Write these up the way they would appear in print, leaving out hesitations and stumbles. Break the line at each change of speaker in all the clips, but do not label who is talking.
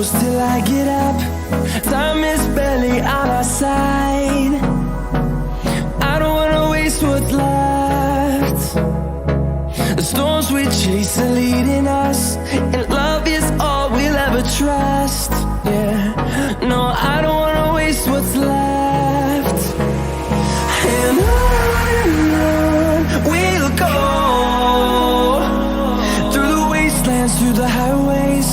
close till I get up. Time is barely on our side. I don't wanna waste what's left. The storms we chase are leading us, and love is all we'll ever trust. Yeah, no, I don't wanna waste what's left. And on we'll go, through the wastelands, through the highways,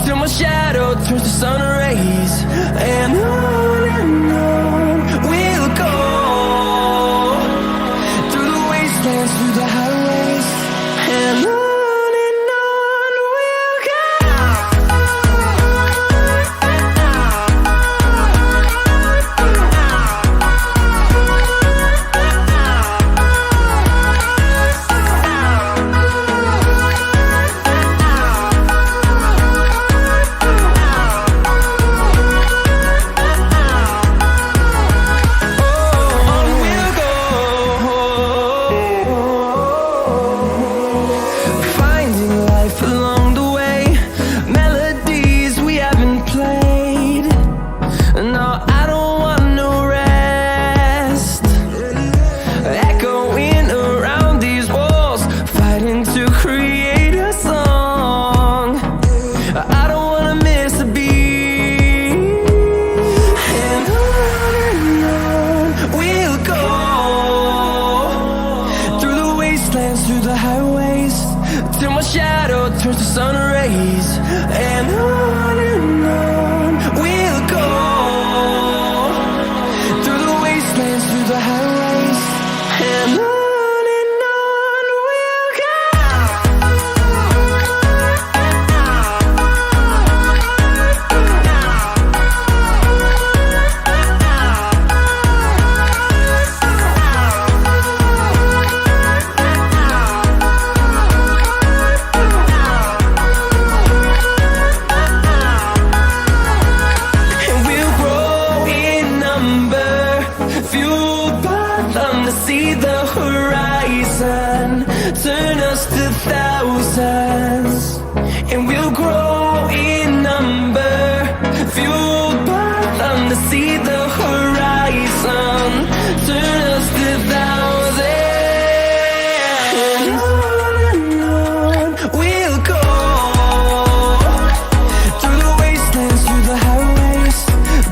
till my shadow turns to sun rays. And on we'll go, through the wastelands, through the highways, and on we'll go. Through the highways, till my shadow turns to sun rays. And on we'll go, through the wastelands, through the highways, and on we'll go. See the horizon turn us to thousands, and we'll grow in number, fueled by them to see the horizon turn us to thousands. And on we'll go, through the wastelands, through the highways,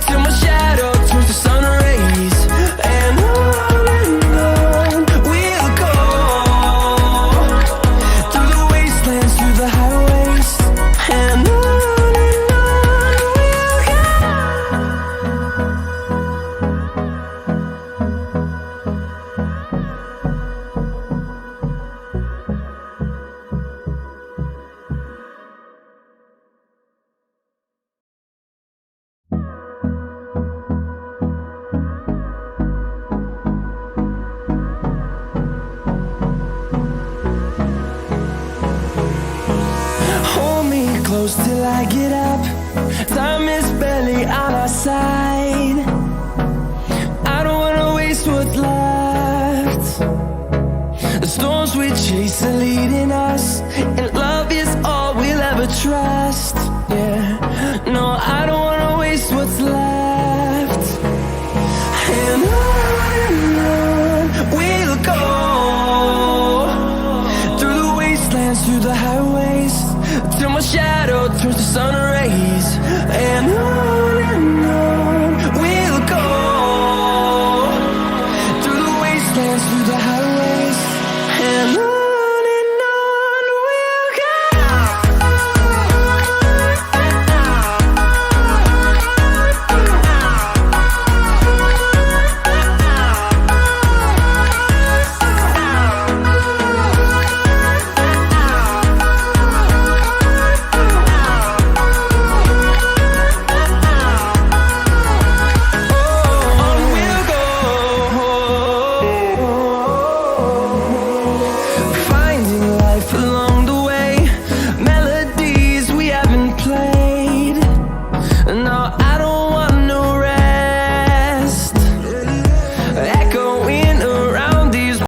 till my shadow turns to sun rays. And close till I get up. Time is barely on our side.